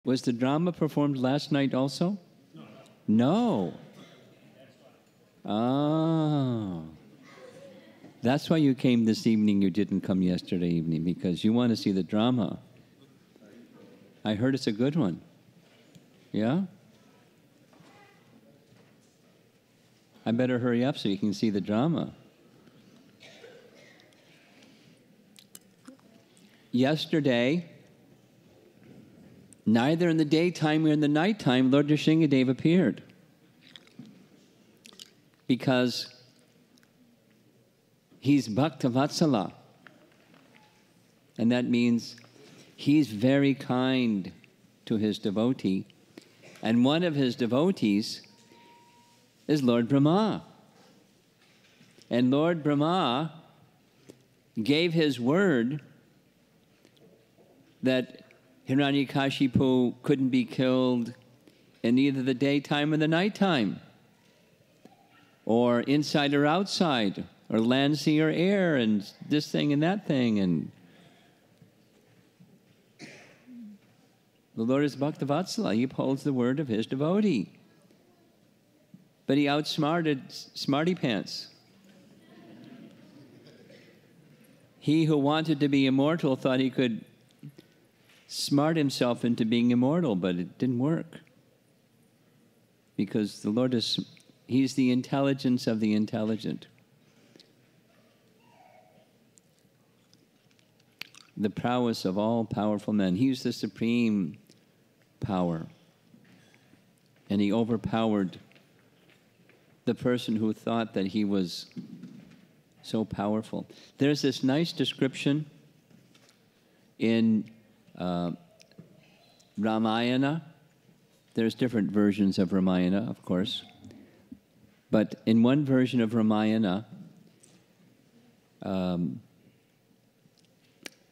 Was the drama performed last night also? No. Oh. That's why you came this evening. You didn't come yesterday evening, because you want to see the drama. I heard it's a good one. Yeah? I better hurry up so you can see the drama. Yesterday, neither in the daytime nor in the nighttime, Lord Nrsimhadev appeared. Because he's Bhaktavatsala. And that means he's very kind to his devotee. And one of his devotees is Lord Brahma. And Lord Brahma gave his word that Hiranyakashipu couldn't be killed in either the daytime or the nighttime, or inside or outside, or land, sea, or air, and this thing and that thing. And the Lord is Bhaktavatsala. He upholds the word of his devotee. But he outsmarted Smarty Pants. He who wanted to be immortal thought he could smart himself into being immortal, but it didn't work. Because the Lord he's the intelligence of the intelligent. The prowess of all powerful men. He's the supreme power. And he overpowered the person who thought that he was so powerful. There's this nice description in Ramayana. There's different versions of Ramayana, of course. But in one version of Ramayana,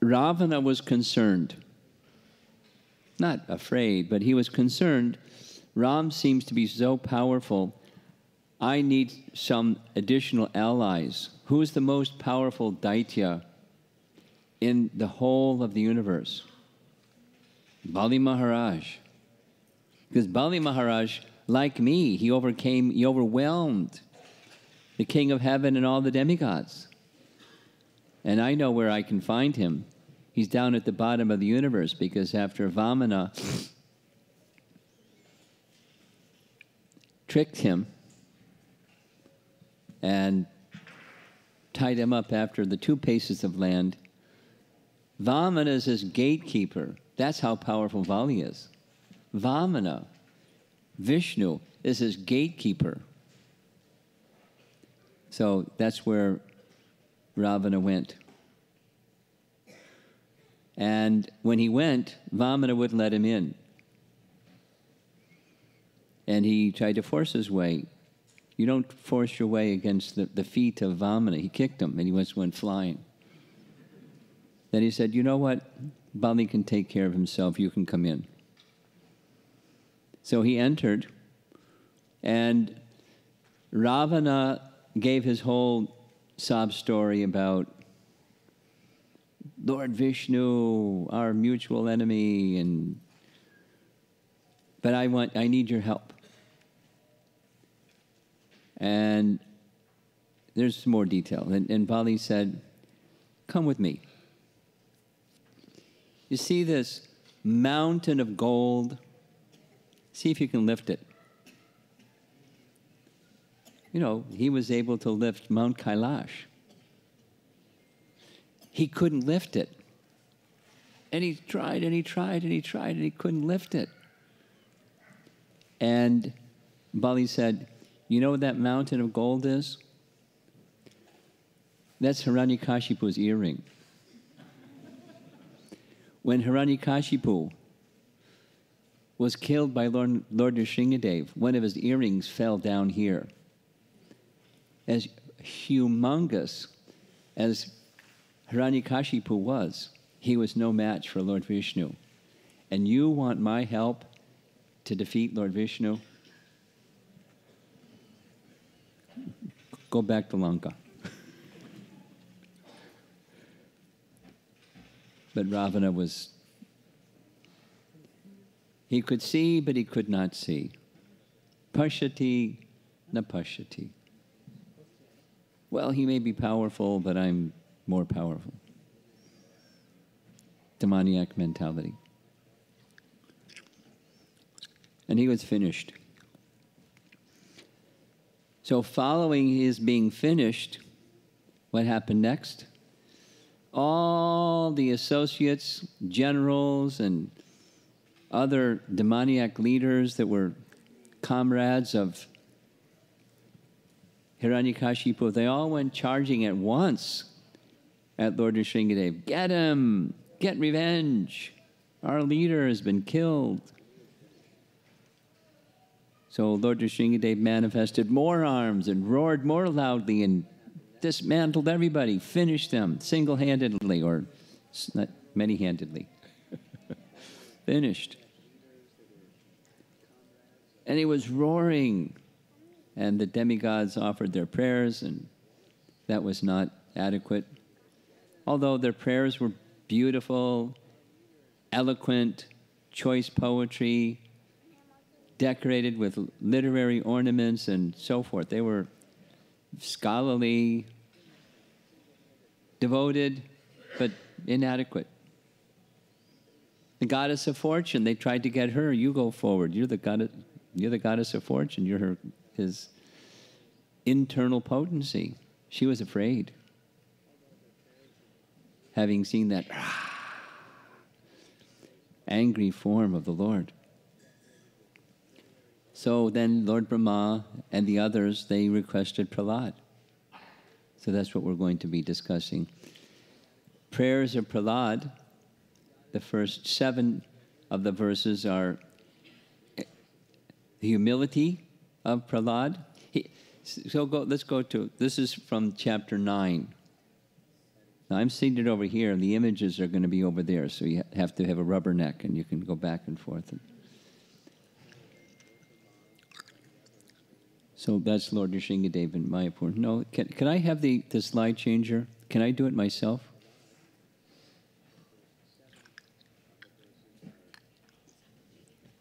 Ravana was concerned. Not afraid, but he was concerned. Ram seems to be so powerful. I need some additional allies. Who is the most powerful Daitya in the whole of the universe? Bali Maharaj. Because Bali Maharaj, like me, he overwhelmed the king of heaven and all the demigods. And I know where I can find him. He's down at the bottom of the universe, because after Vamana tricked him and tied him up after the 2 paces of land, Vamana is his gatekeeper. That's how powerful Vali is. Vamana, Vishnu, is his gatekeeper. So that's where Ravana went. And when he went, Vamana wouldn't let him in. And he tried to force his way. You don't force your way against the feet of Vamana. He kicked him, and he went flying. Then he said, you know what? Bali can take care of himself. You can come in. So he entered, and Ravana gave his whole sob story about Lord Vishnu, our mutual enemy, but I need your help. And there's some more detail. And Bali said, come with me. You see this mountain of gold? See if you can lift it. You know, he was able to lift Mount Kailash. He couldn't lift it. And he tried, and he tried, and he tried, and he couldn't lift it. And Bali said, you know what that mountain of gold is? That's Hiranyakashipu's earring. When Hiranyakashipu was killed by Lord Nrsimhadev, one of his earrings fell down here. As humongous as Hiranyakashipu was, he was no match for Lord Vishnu. And you want my help to defeat Lord Vishnu? Go back to Lanka. But Ravana was He could see, but he could not see. Pashyati na pashyati. Well, he may be powerful, but I'm more powerful. Demoniac mentality. And he was finished. So following his being finished, what happened next? All the associates, generals, and other demoniac leaders that were comrades of Hiranyakashipu, they all went charging at once at Lord Nrsingadev. Get him! Get revenge! Our leader has been killed. So Lord Nrsingadev manifested more arms and roared more loudly and dismantled everybody, finished them single-handedly or not many-handedly. Finished. And he was roaring. And the demigods offered their prayers, and that was not adequate. Although their prayers were beautiful, eloquent, choice poetry, decorated with literary ornaments and so forth. They were scholarly, devoted, but inadequate. The goddess of fortune, they tried to get her. You go forward. You're the goddess of fortune. You're his internal potency. She was afraid. Having seen that angry form of the Lord. So then Lord Brahma and the others, they requested Prahlad. So that's what we're going to be discussing. Prayers of Prahlad, the first 7 of the verses are the humility of Prahlad. Let's go to, this is from chapter 9. Now I'm seated over here, and the images are going to be over there, so you have to have a rubber neck, and you can go back and forth. So that's Lord Nrsingadev in Mayapur. No, can I have the slide changer? Can I do it myself?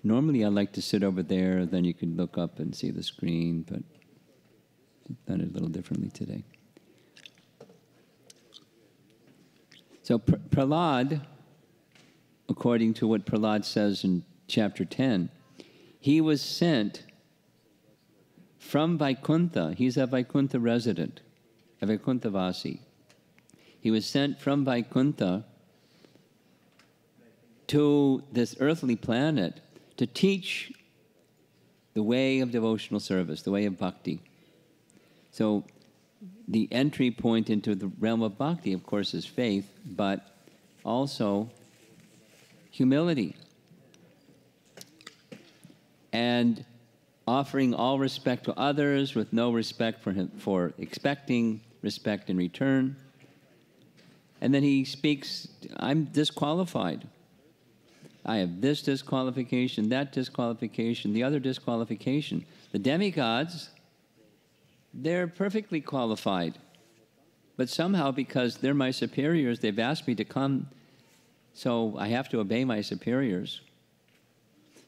Normally I like to sit over there, then you can look up and see the screen, but I've done it a little differently today. So Prahlad, according to what Prahlad says in chapter 10, he was sent from Vaikuntha. He's a Vaikuntha resident, a Vaikuntha Vasi. He was sent from Vaikuntha to this earthly planet to teach the way of devotional service, the way of bhakti. So the entry point into the realm of bhakti, of course, is faith, but also humility. And offering all respect to others with no respect for expecting respect in return. And then he speaks, I'm disqualified. I have this disqualification, that disqualification, the other disqualification. The demigods, they're perfectly qualified. But somehow, because they're my superiors, they've asked me to come, so I have to obey my superiors.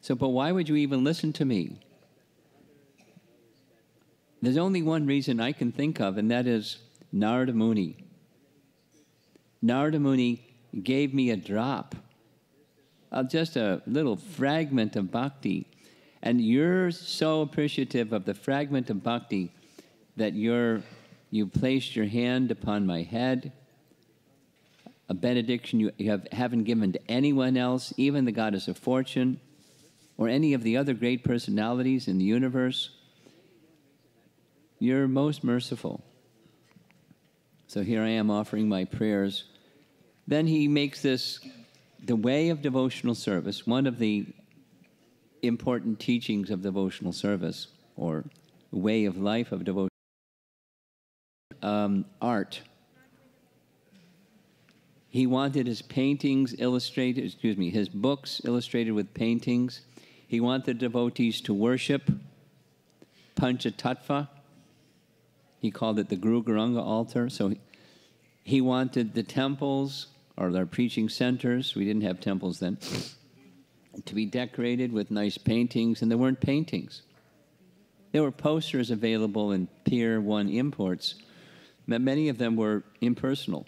So, but why would you even listen to me? There's only one reason I can think of, and that is Narada Muni. Narada Muni gave me a drop of just a little fragment of bhakti. And you're so appreciative of the fragment of bhakti that you placed your hand upon my head, a benediction you haven't given to anyone else, even the goddess of fortune, or any of the other great personalities in the universe. You're most merciful. So here I am offering my prayers. Then he makes this the way of devotional service, one of the important teachings of devotional service, or way of life of devotion. Art. He wanted his paintings illustrated, his books illustrated with paintings. He wanted devotees to worship Panchatattva. He called it the Guru Garanga altar. So he wanted the temples, or their preaching centers. We didn't have temples then. to be decorated with nice paintings, and there weren't paintings. There were posters available in Pier 1 imports, but many of them were impersonal.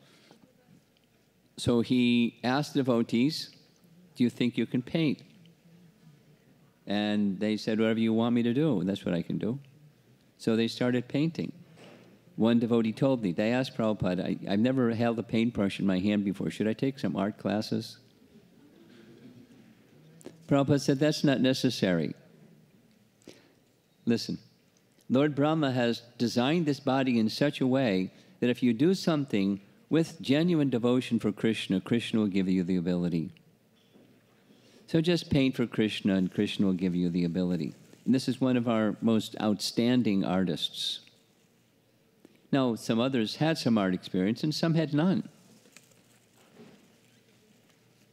So he asked devotees, do you think you can paint? And they said, whatever you want me to do, and that's what I can do. So they started painting. One devotee told me, they asked Prabhupada, I've never held a paintbrush in my hand before. Should I take some art classes? Prabhupada said, that's not necessary. Listen, Lord Brahma has designed this body in such a way that if you do something with genuine devotion for Krishna, Krishna will give you the ability. So just paint for Krishna and Krishna will give you the ability. And this is one of our most outstanding artists. Now, some others had some art experience and some had none.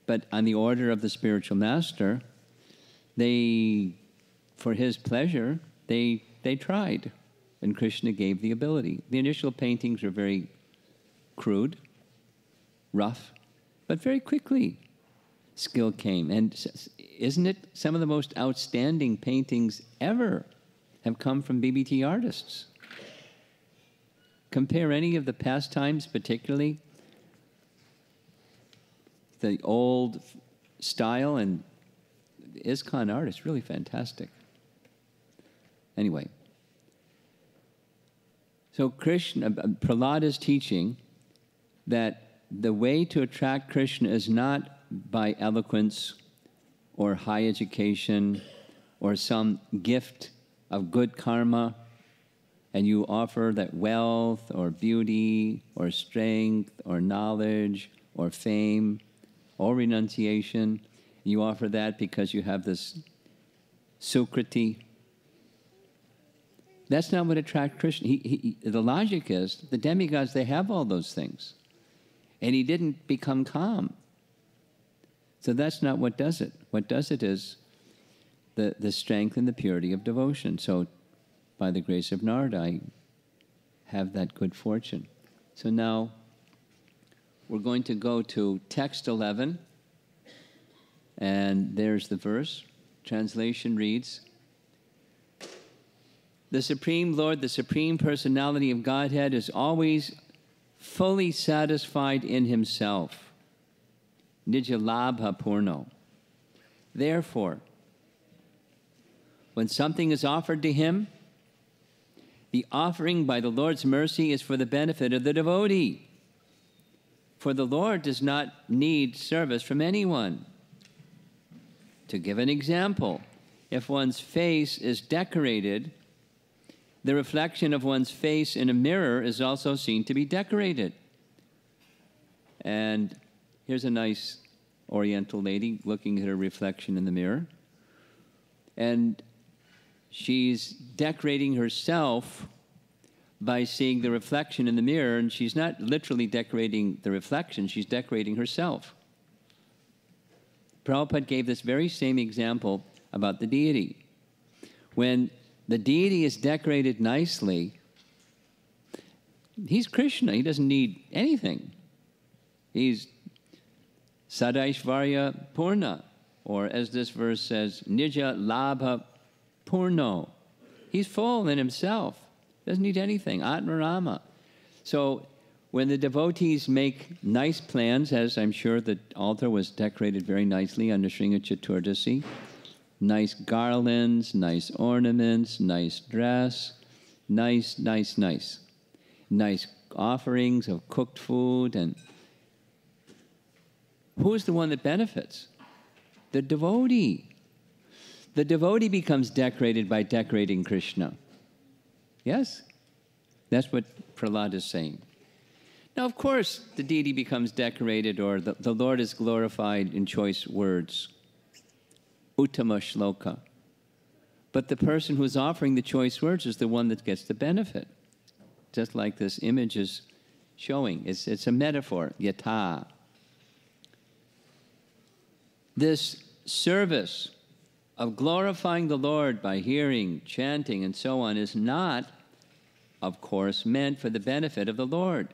But on the order of the spiritual master, they, for his pleasure, they tried. And Krishna gave the ability. The initial paintings were very crude, rough, but very quickly skill came. And isn't it some of the most outstanding paintings ever have come from BBT artists? Compare any of the pastimes, particularly the old style, and ISKCON art is really fantastic. Anyway, so Prahlad is teaching that the way to attract Krishna is not by eloquence or high education or some gift of good karma, and you offer that wealth or beauty or strength or knowledge or fame or renunciation. You offer that because you have this sukriti. That's not what attracts Krishna. The logic is, the demigods, they have all those things. And he didn't become calm. So that's not what does it. What does it is the strength and the purity of devotion. So by the grace of Narada, I have that good fortune. So now we're going to go to text 11. And there's the verse. Translation reads, the Supreme Lord, the Supreme Personality of Godhead, is always fully satisfied in himself. Nijalabha Purno. Therefore, when something is offered to him, the offering by the Lord's mercy is for the benefit of the devotee. For the Lord does not need service from anyone. To give an example, if one's face is decorated, the reflection of one's face in a mirror is also seen to be decorated. And here's a nice Oriental lady looking at her reflection in the mirror. And she's decorating herself by seeing the reflection in the mirror, and she's not literally decorating the reflection, she's decorating herself. Prabhupada gave this very same example about the deity. When the deity is decorated nicely, he's Krishna, he doesn't need anything. He's Sadaishvarya Purna, or as this verse says, Nija Labha Purno. He's full in himself, doesn't need anything, Atmarama. So when the devotees make nice plans, as I'm sure the altar was decorated very nicely under Shringa Chaturdasi, nice garlands, nice ornaments, nice dress, nice offerings of cooked food. And who's the one that benefits? The devotee. The devotee becomes decorated by decorating Krishna. Yes? That's what Prahlad is saying. Now, of course, the deity becomes decorated, or the Lord is glorified in choice words. Uttama shloka. But the person who's offering the choice words is the one that gets the benefit. Just like this image is showing. It's a metaphor, yata. This service of glorifying the Lord by hearing, chanting, and so on is not, of course, meant for the benefit of the Lord.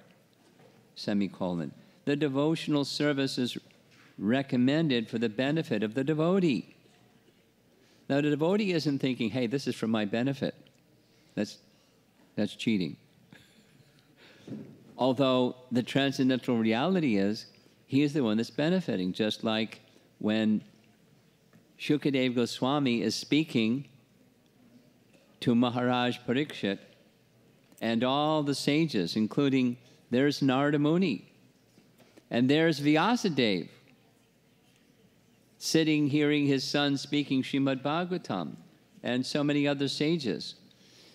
Semicolon. The devotional service is recommended for the benefit of the devotee. Now, the devotee isn't thinking, hey, this is for my benefit. That's cheating. Although the transcendental reality is, he is the one that's benefiting, just like when Shukadeva Goswami is speaking to Maharaj Parikshit and all the sages, including there's Narada Muni, and there's Vyasadeva, sitting, hearing his son speaking Srimad Bhagavatam, and so many other sages.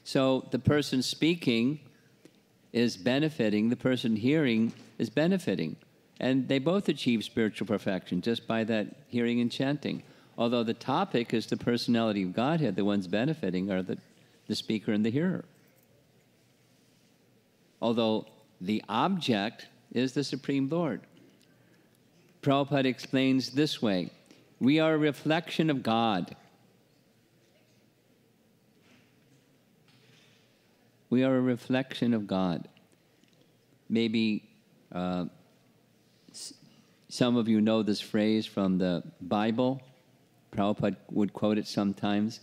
So the person speaking is benefiting, the person hearing is benefiting. And they both achieve spiritual perfection just by that hearing and chanting. Although the topic is the personality of Godhead, the ones benefiting are the speaker and the hearer. Although the object is the Supreme Lord. Prabhupada explains this way: we are a reflection of God. We are a reflection of God. Maybe some of you know this phrase from the Bible. Prabhupada would quote it sometimes.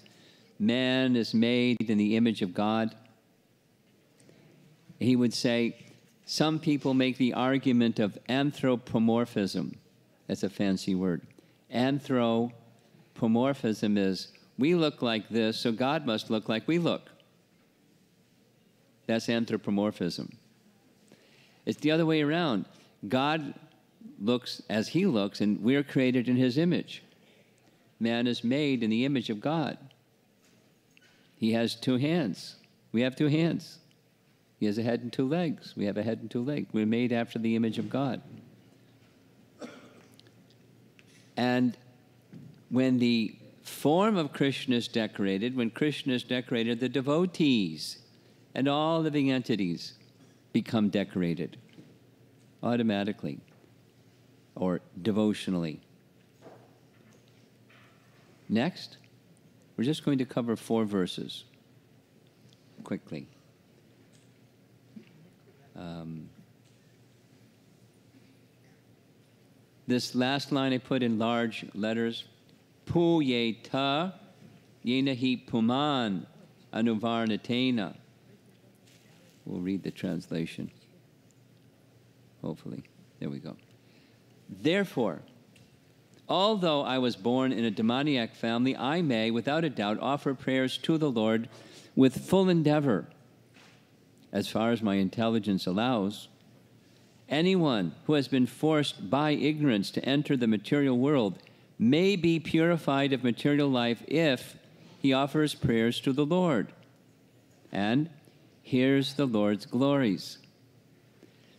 Man is made in the image of God. He would say, some people make the argument of anthropomorphism. That's a fancy word. Anthropomorphism is, we look like this, so God must look like we look. That's anthropomorphism. It's the other way around. God looks as he looks, and we're created in his image. Man is made in the image of God. He has two hands. We have two hands. He has a head and two legs. We have a head and two legs. We're made after the image of God. And when the form of Krishna is decorated, when Krishna is decorated, the devotees and all living entities become decorated automatically or devotionally. Next, we're just going to cover 4 verses quickly. This last line I put in large letters, Puyeta yenahi puman anuvarnatena. We'll read the translation. Hopefully. There we go. Therefore, although I was born in a demoniac family, I may, without a doubt, offer prayers to the Lord with full endeavor, as far as my intelligence allows. Anyone who has been forced by ignorance to enter the material world may be purified of material life if he offers prayers to the Lord and hears the Lord's glories.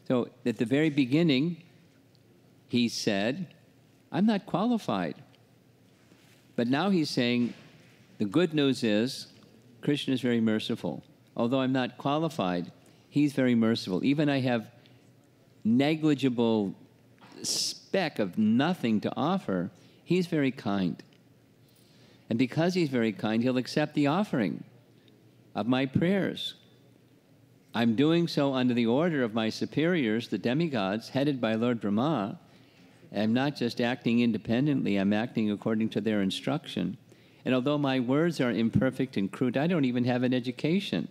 So at the very beginning, he said, I'm not qualified. But now he's saying, the good news is, Krishna is very merciful. Although I'm not qualified, he's very merciful. Even I have negligible speck of nothing to offer, he's very kind. And because he's very kind, he'll accept the offering of my prayers. I'm doing so under the order of my superiors, the demigods, headed by Lord Brahma. I'm not just acting independently, I'm acting according to their instruction. And although my words are imperfect and crude, I don't even have an education.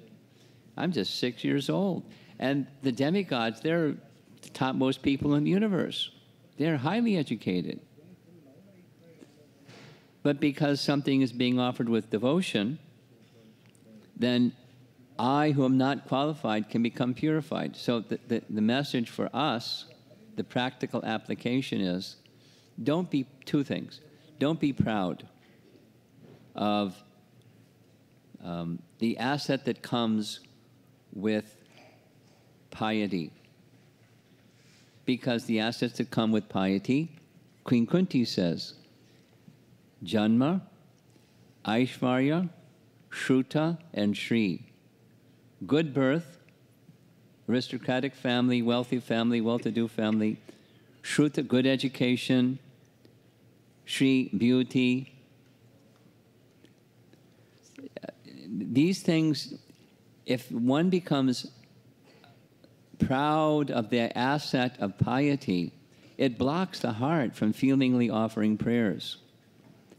I'm just 6 years old. And the demigods, they're the topmost people in the universe. They're highly educated. But because something is being offered with devotion, then I, who am not qualified, can become purified. So the message for us, the practical application is, don't be, 2 things. Don't be proud of the asset that comes with piety. Because the assets that come with piety, Queen Kunti says, Janma, Aishvarya, Shruta, and Shri. Good birth, aristocratic family, well-to-do family. Shruta, good education. Shri, beauty. These things, if one becomes proud of the asset of piety, it blocks the heart from feelingly offering prayers.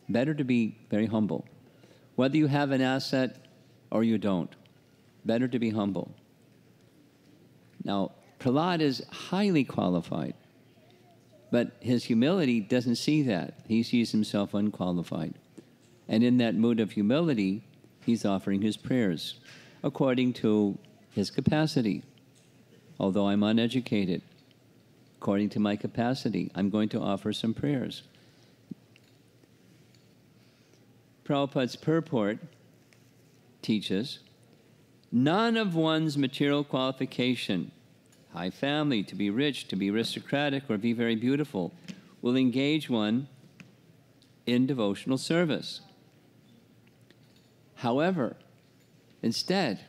Better to be very humble. Whether you have an asset or you don't, better to be humble. Now, Prahlad is highly qualified, but his humility doesn't see that. He sees himself unqualified. And in that mood of humility, he's offering his prayers according to his capacity. Although I'm uneducated, according to my capacity, I'm going to offer some prayers. Prabhupada's purport teaches, none of one's material qualification, high family, to be rich, to be aristocratic, or be very beautiful, will engage one in devotional service. However, instead,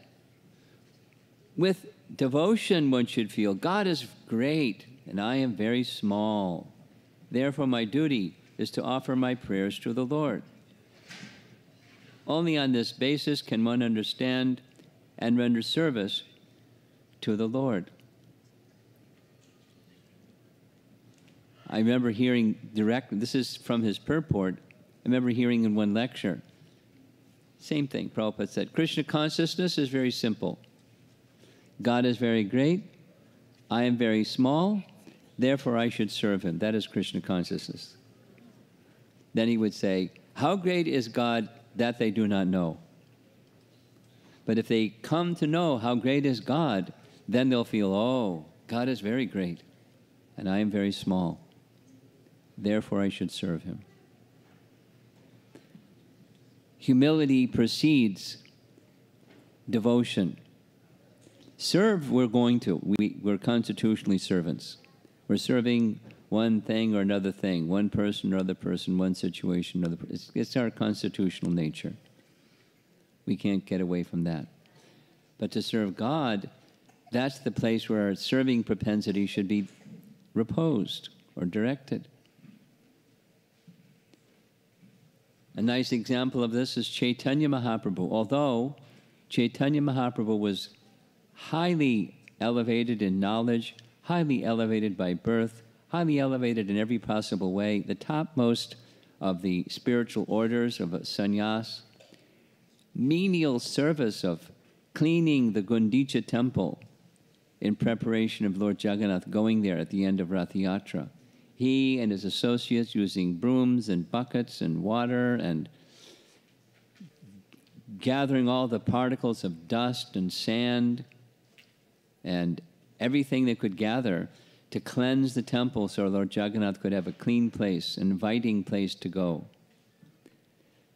with devotion one should feel, God is great and I am very small. Therefore my duty is to offer my prayers to the Lord. Only on this basis can one understand and render service to the Lord. I remember hearing directly, this is from his purport, I remember hearing in one lecture, same thing, Prabhupada said, Krishna consciousness is very simple. God is very great, I am very small, therefore I should serve him. That is Krishna consciousness. Then he would say, how great is God that they do not know? But if they come to know how great is God, then they'll feel, oh, God is very great, and I am very small. Therefore I should serve him. Humility precedes devotion. Serve, we're going to. We're constitutionally servants. We're serving one thing or another thing, one person or other person, one situation or another. It's our constitutional nature. We can't get away from that. But to serve God, that's the place where our serving propensity should be reposed or directed. A nice example of this is Chaitanya Mahaprabhu. Although Chaitanya Mahaprabhu was highly elevated in knowledge, highly elevated by birth, highly elevated in every possible way, the topmost of the spiritual orders of a sannyas, menial service of cleaning the Gundicha temple in preparation of Lord Jagannath going there at the end of Rath Yatra. He and his associates using brooms and buckets and water and gathering all the particles of dust and sand and everything they could gather to cleanse the temple so Lord Jagannath could have a clean place, an inviting place to go.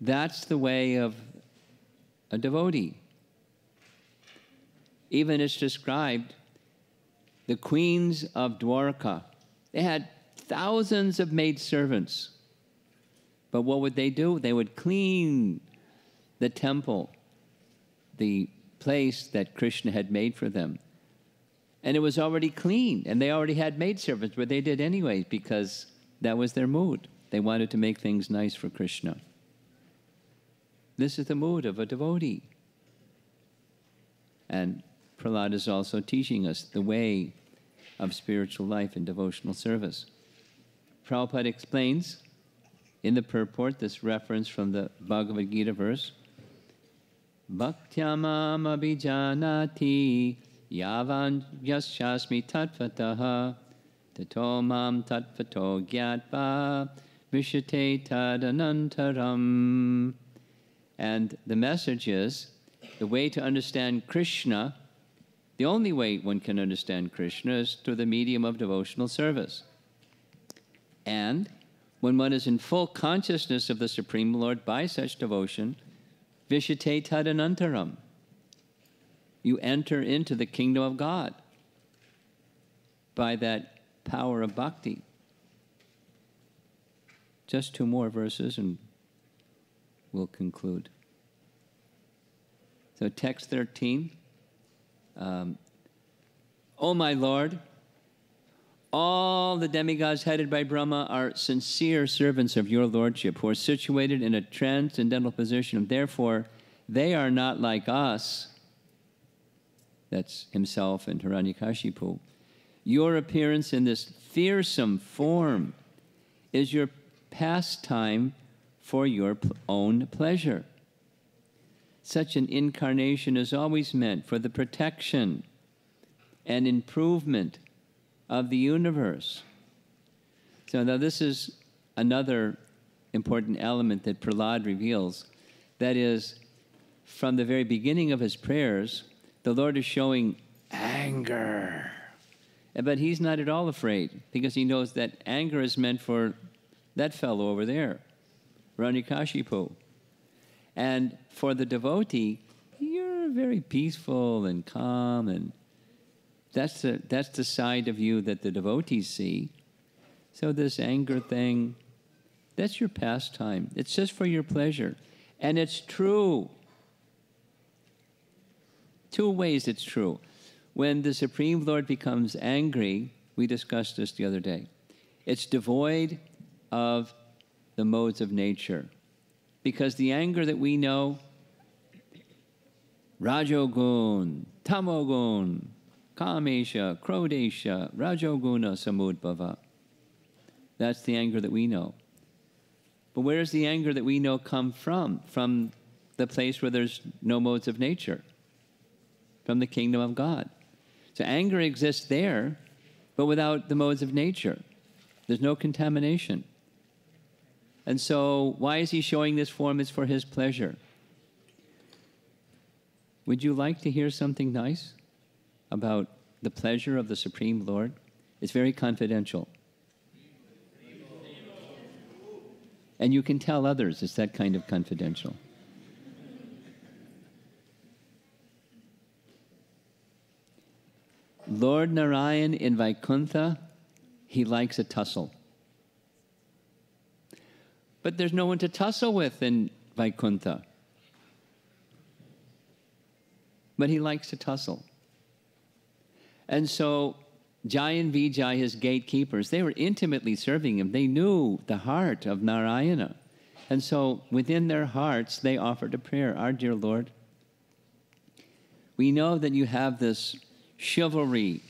That's the way of a devotee. Even it's described, the queens of Dwarka, they had thousands of maidservants. But what would they do? They would clean the temple, the place that Krishna had made for them. And it was already clean, and they already had maidservants, but they did anyway because that was their mood. They wanted to make things nice for Krishna. This is the mood of a devotee. And Prahlad is also teaching us the way of spiritual life and devotional service. Prabhupada explains in the purport this reference from the Bhagavad Gita verse, Bhaktyamam abhijanati yavan yasyasmi tattvataha tato mam tattvato gyatva vishate tadanantaram. And the message is, the way to understand Krishna, the only way one can understand Krishna is through the medium of devotional service. And when one is in full consciousness of the Supreme Lord by such devotion, vishate tadanantaram, you enter into the kingdom of God by that power of bhakti. Just two more verses and we'll conclude. So text 13. O my Lord, all the demigods headed by Brahma are sincere servants of your lordship who are situated in a transcendental position. Therefore, they are not like us, that's himself and Hiranyakashipu, Your appearance in this fearsome form is your pastime for your own pleasure. Such an incarnation is always meant for the protection and improvement of the universe. So now this is another important element that Prahlad reveals. That is, from the very beginning of his prayers, the Lord is showing anger. But he's not at all afraid, because he knows that anger is meant for that fellow over there, Hiranyakashipu. And for the devotee, you're very peaceful and calm, and that's the side of you that the devotees see. So this anger thing, that's your pastime. It's just for your pleasure. And it's true. Two ways it's true. When the Supreme Lord becomes angry, we discussed this the other day, it's devoid of the modes of nature. Because the anger that we know, Rajogun, Tamogun, Kamesha, Krodesha, Rajoguna Samudbhava. That's the anger that we know. But where does the anger that we know come from? From the place where there's no modes of nature. From the kingdom of God. So anger exists there, but without the modes of nature. There's no contamination. And so, why is he showing this form? It's for his pleasure. Would you like to hear something nice about the pleasure of the Supreme Lord? It's very confidential. And you can tell others it's that kind of confidential. Lord Narayan in Vaikuntha, he likes a tussle. But there's no one to tussle with in Vaikuntha. But he likes to tussle. And so Jai and Vijay, his gatekeepers, they were intimately serving him. They knew the heart of Narayana. And so within their hearts, they offered a prayer. Our dear Lord, we know that you have this chivalry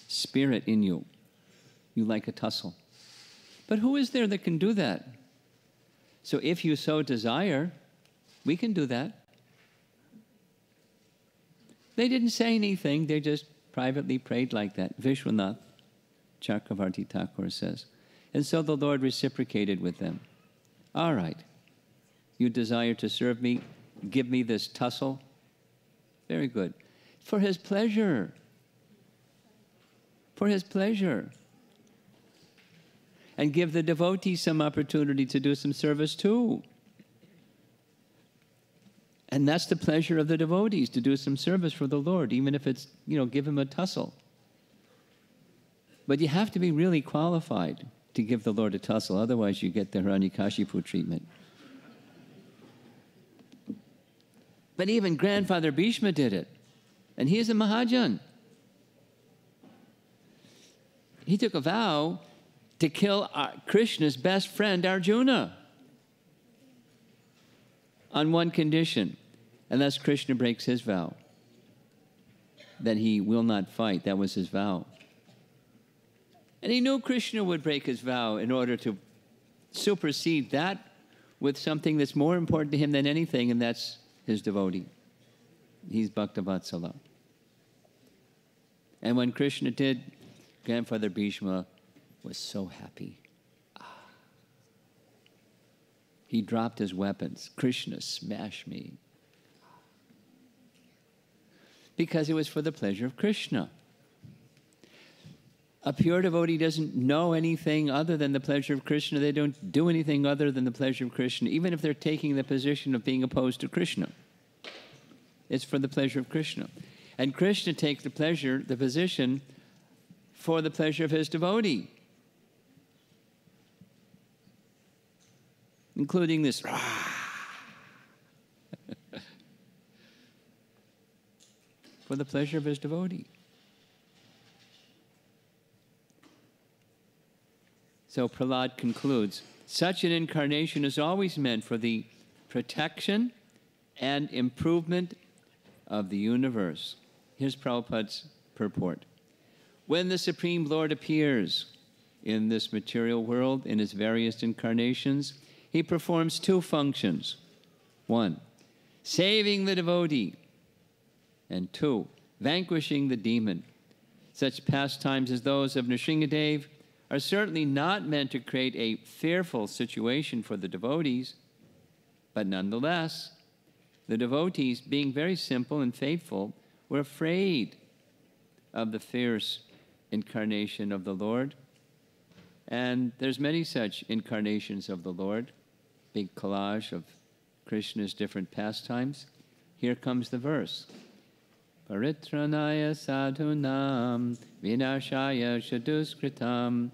spirit in you. You like a tussle. But who is there that can do that? So if you so desire, we can do that. They didn't say anything. They just privately prayed like that. Vishwanath Chakravarti Thakur says. And so the Lord reciprocated with them. All right. You desire to serve me. Give me this tussle. Very good. For his pleasure. For his pleasure. And give the devotee some opportunity to do some service too. And that's the pleasure of the devotees, to do some service for the Lord, even if it's, give him a tussle. But you have to be really qualified to give the Lord a tussle, otherwise you get the Hiranyakashipu treatment. But even grandfather Bhishma did it. And he is a Mahajan. He took a vow to kill Krishna's best friend, Arjuna, on one condition, unless Krishna breaks his vow, that he will not fight. That was his vow. And he knew Krishna would break his vow in order to supersede that with something that's more important to him than anything, and that's his devotee. He's Bhaktavatsala. And when Krishna did, grandfather Bhishma was so happy. He dropped his weapons. Krishna, smash me. Because it was for the pleasure of Krishna. A pure devotee doesn't know anything other than the pleasure of Krishna. They don't do anything other than the pleasure of Krishna, even if they're taking the position of being opposed to Krishna. It's for the pleasure of Krishna. And Krishna takes the position for the pleasure of his devotee. Including this. For the pleasure of his devotee. So Prahlad concludes, such an incarnation is always meant for the protection and improvement of the universe. Here's Prabhupada's purport. When the Supreme Lord appears in this material world in his various incarnations, he performs two functions. One, saving the devotee, and two, vanquishing the demon. Such pastimes as those of Nrsingadev are certainly not meant to create a fearful situation for the devotees, but nonetheless, the devotees, being very simple and faithful, were afraid of the fierce incarnation of the Lord. And there's many such incarnations of the Lord, big collage of Krishna's different pastimes. Here comes the verse. Paritranaya sadhunam vinashaya shaduskritam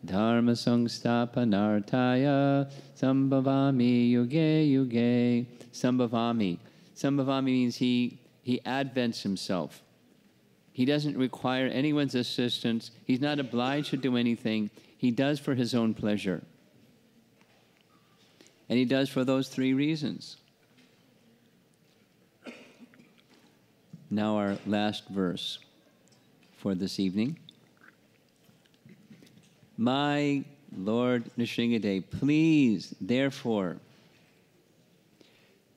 dharma sangstapanartaya sambhavami yuge yuge. Sambhavami. Sambhavami means he advents himself. He doesn't require anyone's assistance. He's not obliged to do anything. He does for his own pleasure. And he does for those three reasons. Now our last verse for this evening. My Lord Nrsingadev, please, therefore,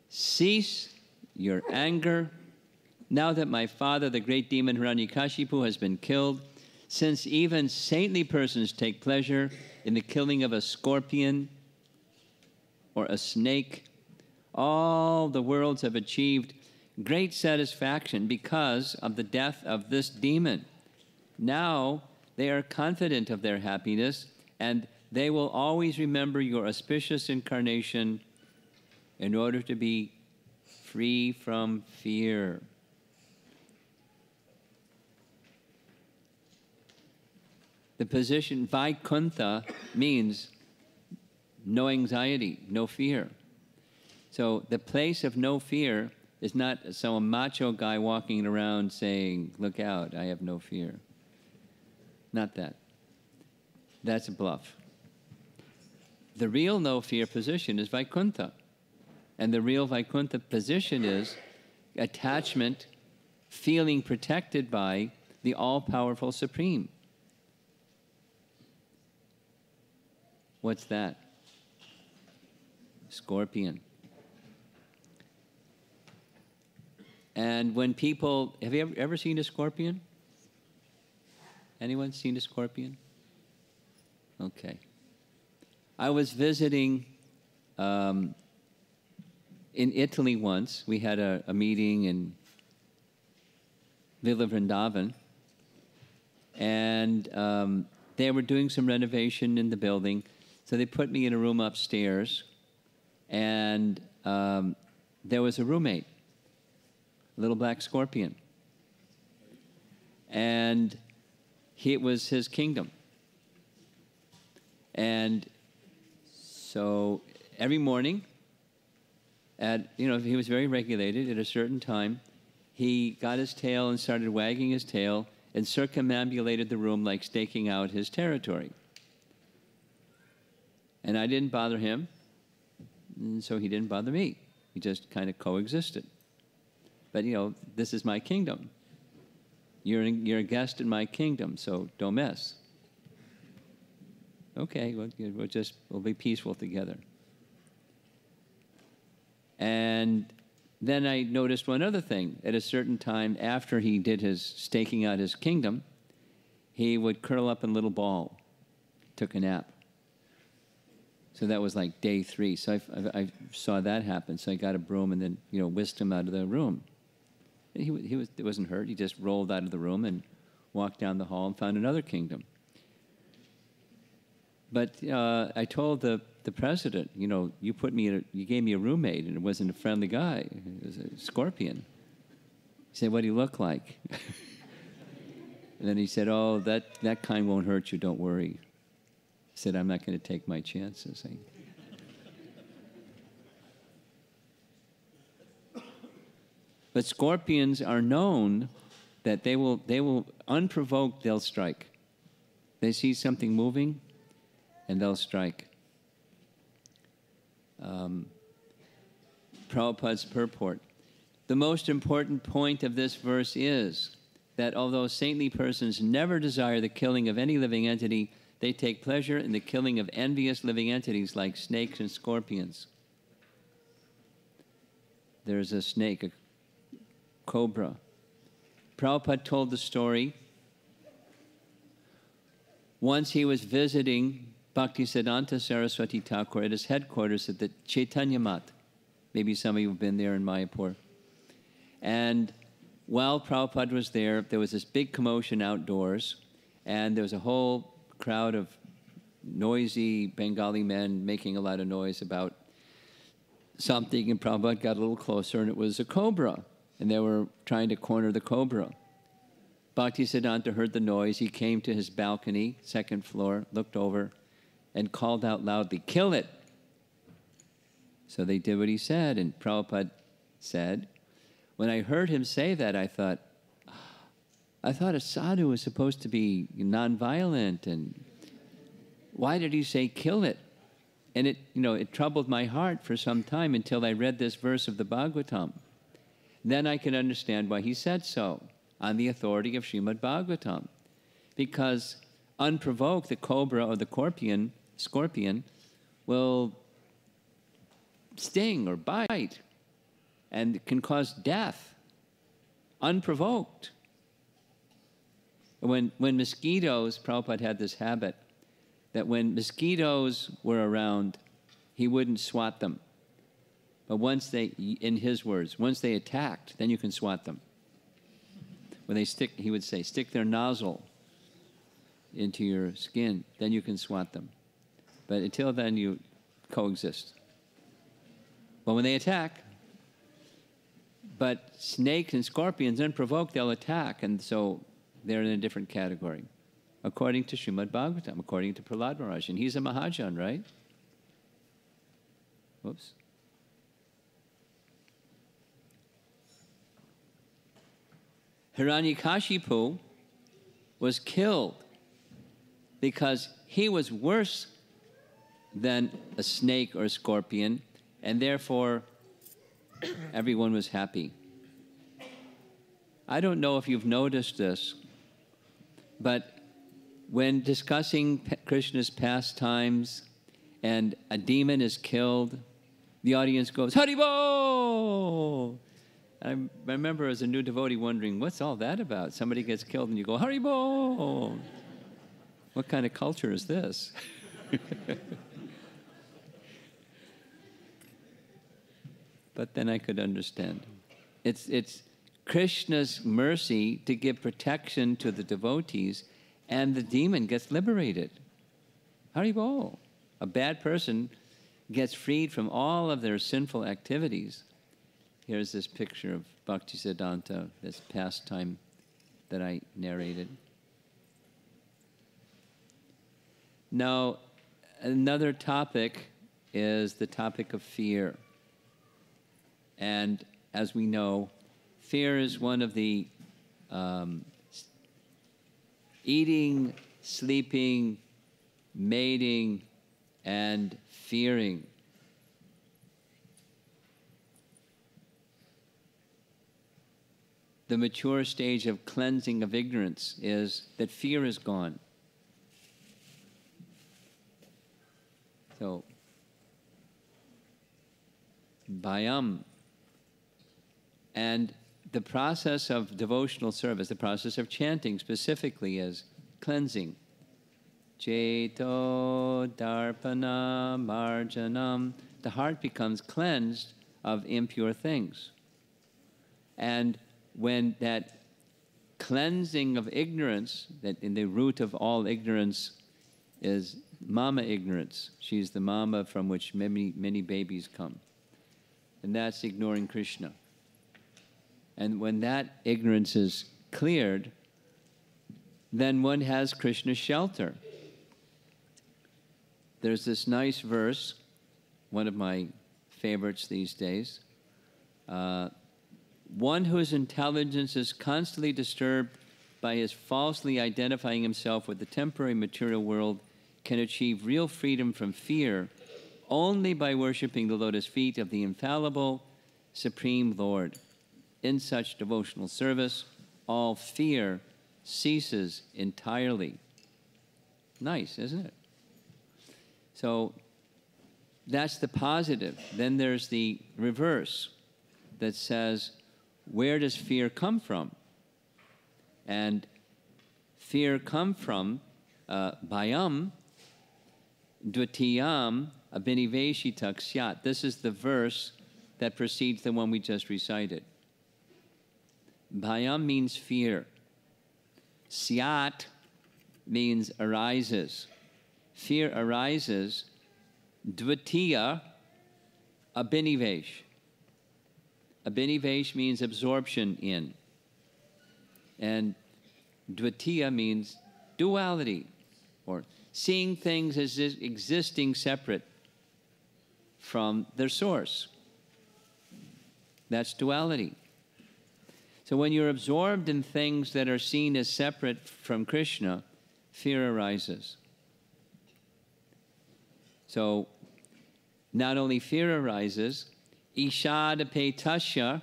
cease your anger now that my father, the great demon Hiranyakashipu, has been killed, since even saintly persons take pleasure in the killing of a scorpion or a snake. All the worlds have achieved great satisfaction because of the death of this demon. Now they are confident of their happiness, and they will always remember your auspicious incarnation in order to be free from fear. The position Vaikuntha means no anxiety, no fear. So the place of no fear is not some macho guy walking around saying, look out, I have no fear. Not that. That's a bluff. The real no fear position is Vaikuntha. And the real Vaikuntha position is attachment, feeling protected by the all-powerful Supreme. What's that? Scorpion. And when people, have you ever seen a scorpion? Anyone seen a scorpion? Okay. I was visiting in Italy once. We had a meeting in Villa Vrindavan, and they were doing some renovation in the building. So they put me in a room upstairs, and there was a roommate, a little black scorpion. And it was his kingdom. And so every morning, he was very regulated. At a certain time, he got his tail and started wagging his tail and circumambulated the room like staking out his territory. And I didn't bother him, and so he didn't bother me. We just kind of coexisted. But, this is my kingdom. You're a guest in my kingdom, so don't mess. Okay, we'll be peaceful together. And then I noticed one other thing. At a certain time, after he did his staking out his kingdom, he would curl up in a little ball, took a nap. So that was like day 3. So I saw that happen. So I got a broom and then, whisked him out of the room. And he wasn't hurt. He just rolled out of the room and walked down the hall and found another kingdom. But I told the president, you gave me a roommate, and it wasn't a friendly guy. It was a scorpion. He said, what do you look like? And then he said, oh, that kind won't hurt you, don't worry. He said, I'm not going to take my chances. But scorpions are known that they will unprovoked, they'll strike. They see something moving, and they'll strike. Prabhupada's purport. The most important point of this verse is that although saintly persons never desire the killing of any living entity, they take pleasure in the killing of envious living entities like snakes and scorpions. There's a snake, a cobra. Prabhupada told the story. Once he was visiting Bhaktisiddhanta Saraswati Thakur at his headquarters at the Chaitanya Mat. Maybe some of you have been there in Mayapur. And while Prabhupada was there, there was this big commotion outdoors, and there was a whole crowd of noisy Bengali men making a lot of noise about something, and Prabhupada got a little closer, and it was a cobra, and they were trying to corner the cobra. Bhaktisiddhanta heard the noise. He came to his balcony, second floor, looked over, and called out loudly, "Kill it!" So they did what he said, and Prabhupada said, when I heard him say that, I thought a sadhu was supposed to be nonviolent, and why did he say kill it? And it troubled my heart for some time until I read this verse of the Bhagavatam. Then I could understand why he said so, on the authority of Srimad Bhagavatam. Because unprovoked, the cobra or the scorpion will sting or bite and can cause death, unprovoked. When mosquitoes, Prabhupada had this habit, that when mosquitoes were around, he wouldn't swat them. But once they, in his words, once they attacked, then you can swat them. When they stick, he would say, stick their nozzle into your skin, then you can swat them. But until then, you coexist. But when they attack, but snakes and scorpions, unprovoked, they'll attack, and so they're in a different category, according to Srimad Bhagavatam, according to Prahlad Maharaj. And he's a Mahajan, right? Whoops. Hiranyakashipu was killed because he was worse than a snake or a scorpion, and therefore everyone was happy. I don't know if you've noticed this, but when discussing Krishna's pastimes and a demon is killed, the audience goes, Haribol! I remember as a new devotee wondering, what's all that about? Somebody gets killed and you go, Haribol! What kind of culture is this? But then I could understand. It's Krishna's mercy to give protection to the devotees, and the demon gets liberated. Haribol! A bad person gets freed from all of their sinful activities. Here's this picture of Bhaktisiddhanta, this pastime that I narrated. Now, another topic is the topic of fear. And as we know, fear is one of the eating, sleeping, mating, and fearing. The mature stage of cleansing of ignorance is that fear is gone. So, bhayam. And the process of devotional service, the process of chanting specifically, is cleansing. Ceto darpana marjanam. The heart becomes cleansed of impure things. And when that cleansing of ignorance, that in the root of all ignorance is mama ignorance. She's the mama from which many babies come. And that's ignoring Krishna. And when that ignorance is cleared, then one has Krishna's shelter. There's this nice verse, one of my favorites these days. One whose intelligence is constantly disturbed by his falsely identifying himself with the temporary material world can achieve real freedom from fear only by worshiping the lotus feet of the infallible Supreme Lord. In such devotional service, all fear ceases entirely. Nice, isn't it? So that's the positive. Then there's the reverse that says, where does fear come from? And fear come from bhayam dvitiyam abhiniveshita syat. This is the verse that precedes the one we just recited. Bhayam means fear. Syat means arises. Fear arises. Dvitiya abhinivesh. Abhinivesh means absorption in. And dvitiya means duality, or seeing things as existing separate from their source. That's duality. So when you're absorbed in things that are seen as separate from Krishna, fear arises. So not only fear arises, ishadape tasya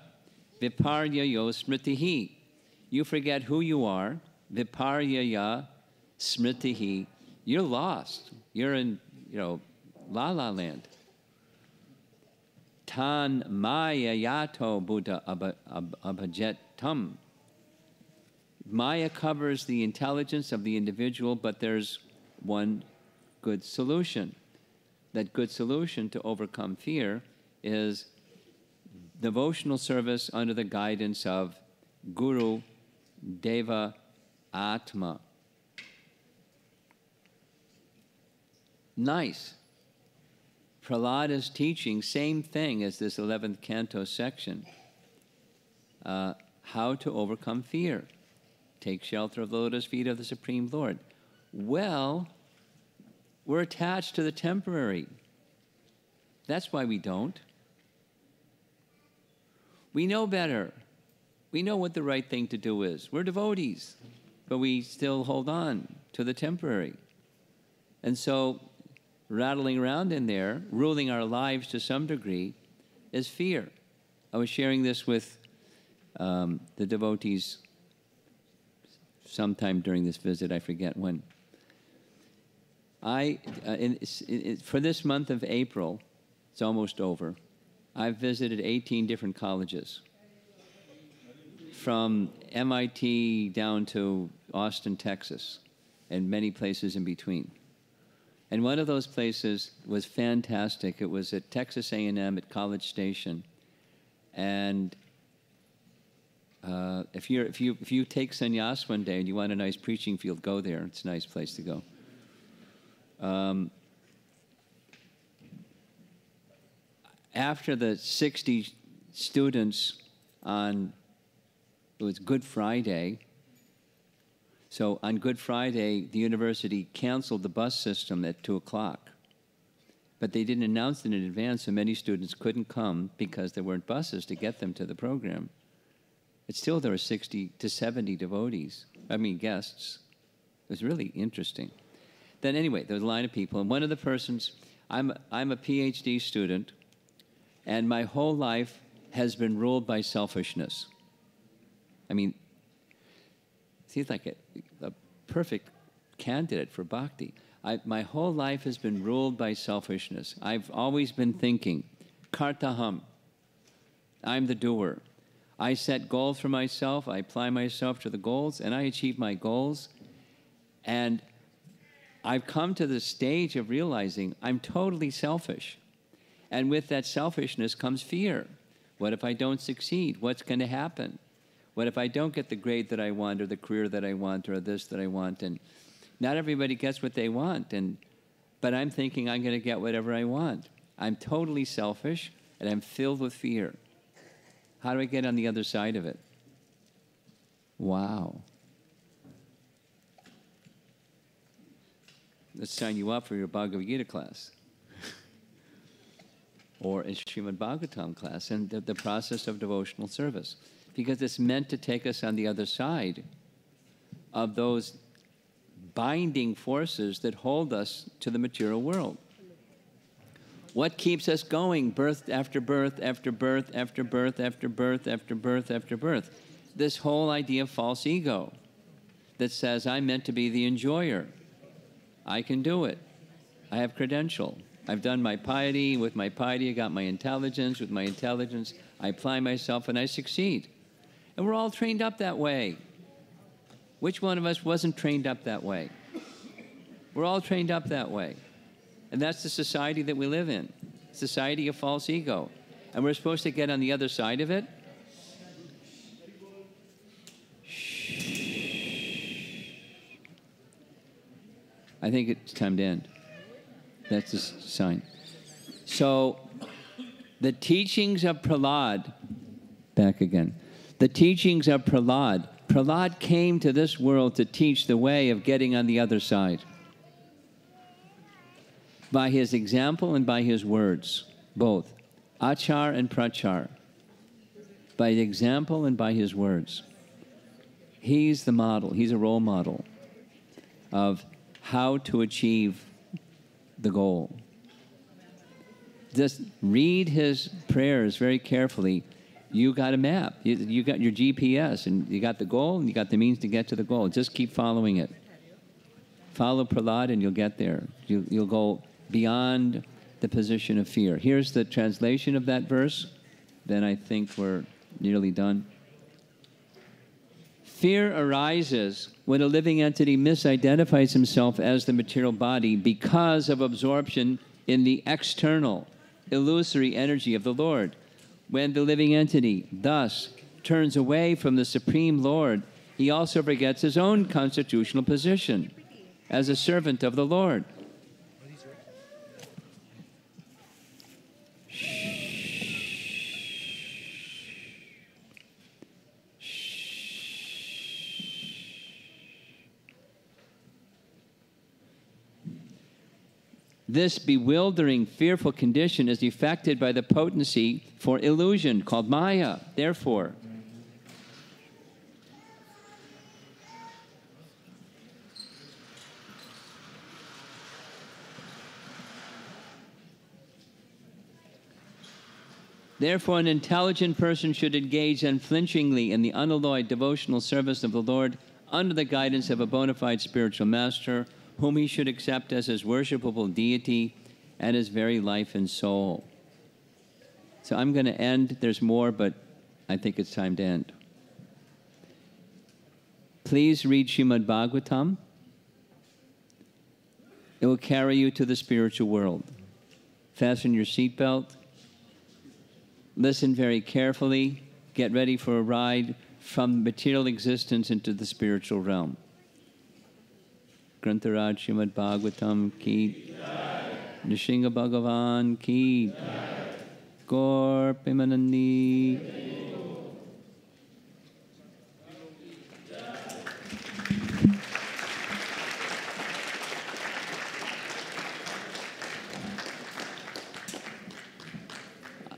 viparya smritihi. You forget who you are, viparya smritihi. You're lost. You're in, la la land. Tan maya yato buddha abhajetam. Maya covers the intelligence of the individual, but there's one good solution. That good solution to overcome fear is devotional service under the guidance of Guru Deva Atma. Nice. Prahlada's teaching, same thing as this 11th canto section. How to overcome fear. Take shelter of the lotus feet of the Supreme Lord. Well, we're attached to the temporary. That's why we don't. We know better. We know what the right thing to do is. We're devotees, but we still hold on to the temporary. And so, rattling around in there, ruling our lives to some degree, is fear. I was sharing this with the devotees sometime during this visit, I forget when. For this month of April, it's almost over, I've visited 18 different colleges, from MIT down to Austin, Texas, and many places in between. And one of those places was fantastic. It was at Texas A&M at College Station. And if you take sannyas one day and you want a nice preaching field, go there. It's a nice place to go. After the 60 students on, it was Good Friday. So on Good Friday, the university canceled the bus system at 2 o'clock. But they didn't announce it in advance, so many students couldn't come because there weren't buses to get them to the program. But still, there were 60 to 70 guests. It was really interesting. Then anyway, there was a line of people, and one of the persons, I'm a PhD student, and my whole life has been ruled by selfishness. I mean, seems like a perfect candidate for bhakti. My whole life has been ruled by selfishness. I've always been thinking, kartaham, I'm the doer. I set goals for myself, I apply myself to the goals, and I achieve my goals. And I've come to the stage of realizing I'm totally selfish. And with that selfishness comes fear. What if I don't succeed? What's going to happen? What if I don't get the grade that I want, or the career that I want, or this that I want? And not everybody gets what they want, but I'm thinking I'm going to get whatever I want. I'm totally selfish, and I'm filled with fear. How do I get on the other side of it? Wow. Let's sign you up for your Bhagavad Gita class. Or a Srimad Bhagavatam class, and the process of devotional service. Because it's meant to take us on the other side of those binding forces that hold us to the material world. What keeps us going birth after birth after birth after birth after birth after birth after birth? this whole idea of false ego that says, I'm meant to be the enjoyer. I can do it. I have credential. I've done my piety. With my piety, I got my intelligence. With my intelligence, I apply myself and I succeed. And we're all trained up that way. Which one of us wasn't trained up that way? We're all trained up that way. And that's the society that we live in. Society of false ego. And we're supposed to get on the other side of it. I think it's time to end. That's the sign. So, the teachings of Prahlad, back again. The teachings of Prahlad. Prahlad came to this world to teach the way of getting on the other side. By his example and by his words, both. Achar and prachar. By the example and by his words. He's the model. He's a role model of how to achieve the goal. Just read his prayers very carefully. You got a map. You got your GPS, and you got the goal, and you got the means to get to the goal. Just keep following it. Follow Prahlad, and you'll get there. You'll go beyond the position of fear. Here's the translation of that verse. Then I think we're nearly done. Fear arises when a living entity misidentifies himself as the material body because of absorption in the external, illusory energy of the Lord. When the living entity thus turns away from the Supreme Lord, he also forgets his own constitutional position as a servant of the Lord. This bewildering, fearful condition is effected by the potency for illusion called Maya. Therefore, an intelligent person should engage unflinchingly in the unalloyed devotional service of the Lord under the guidance of a bona fide spiritual master, whom he should accept as his worshipable deity and his very life and soul. So I'm going to end. There's more, but I think it's time to end. Please read Srimad Bhagavatam. It will carry you to the spiritual world. Fasten your seatbelt. Listen very carefully. Get ready for a ride from material existence into the spiritual realm. Grantaraj Srimad Bhagavatam ki Nrsimha Bhagavan ki Gaur Premanandi.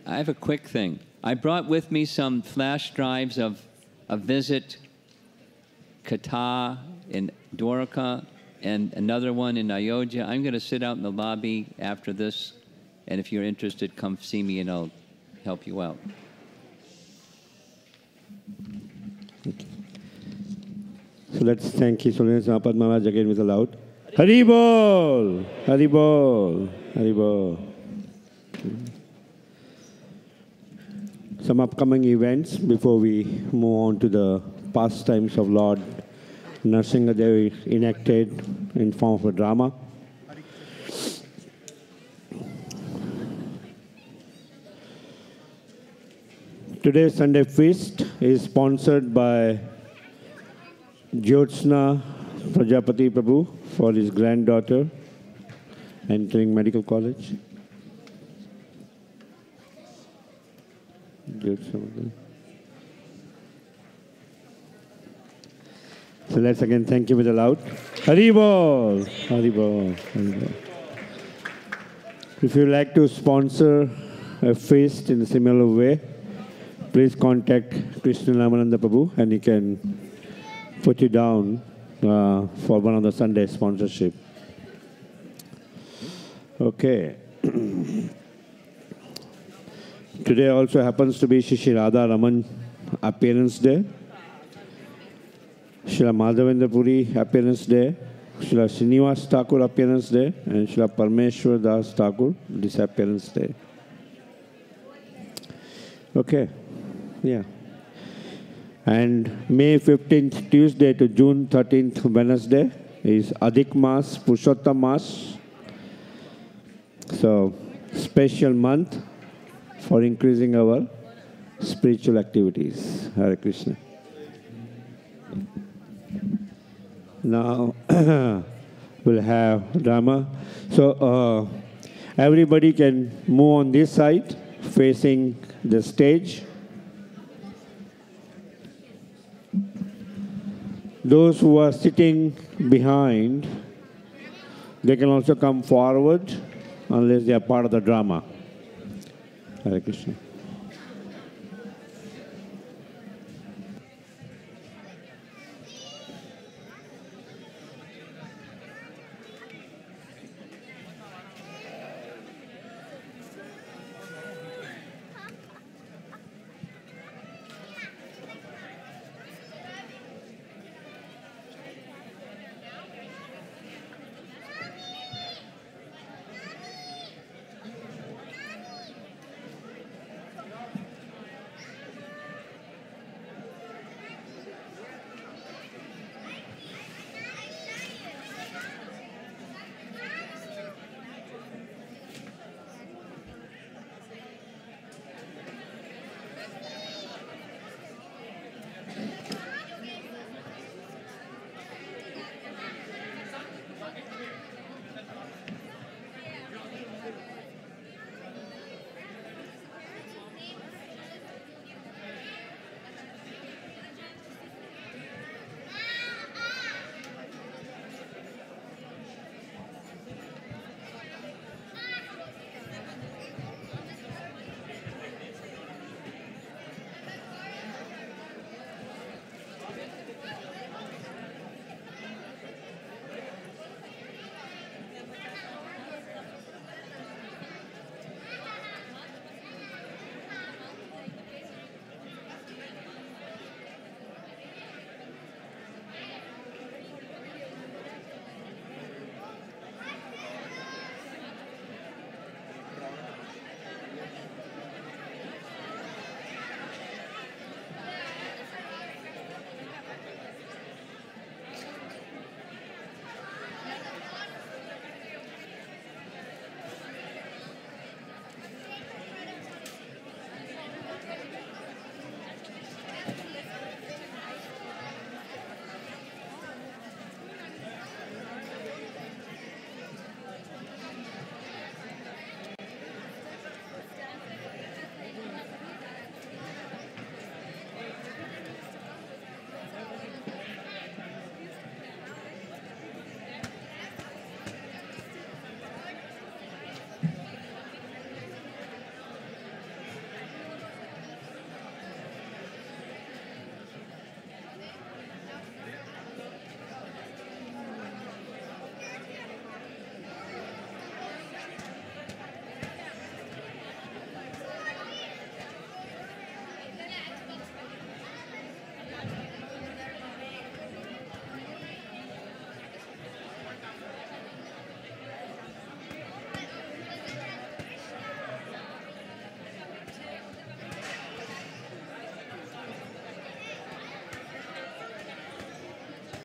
I have a quick thing. I brought with me some flash drives of a visit, Katha in Dwarka, and another one in Ayodhya. I'm going to sit out in the lobby after this, and if you're interested, come see me and I'll help you out. Okay. So let's thank His Holiness Mahaprabhu Maharaj again with a loud Hari Bol! Hari Bol! Hari Bol! Some upcoming events before we move on to the pastimes of Lord Narasimha Devi enacted in form of a drama. Today's Sunday feast is sponsored by Jyotsna Prajapati Prabhu for his granddaughter entering medical college. So let's again thank you with a loud Hari Bol! Hari Bol! Hari Bol! If you'd like to sponsor a feast in a similar way, please contact Krishna Ramananda Prabhu and he can put you down for one of the Sunday sponsorship. Okay. Today also happens to be Shri Radha Raman appearance day. Srila Madhavendra Puri Appearance Day, Srila Srinivas Thakur Appearance Day, and Srila Parmeshwar Das Thakur Disappearance Day. Okay, yeah. And May 15th Tuesday to June 13th Wednesday is Adhik Mas, Purushottam Mas. So, special month for increasing our spiritual activities. Hare Krishna. Now, we'll have drama. So, everybody can move on this side, facing the stage. Those who are sitting behind, they can also come forward unless they are part of the drama. Hare Krishna.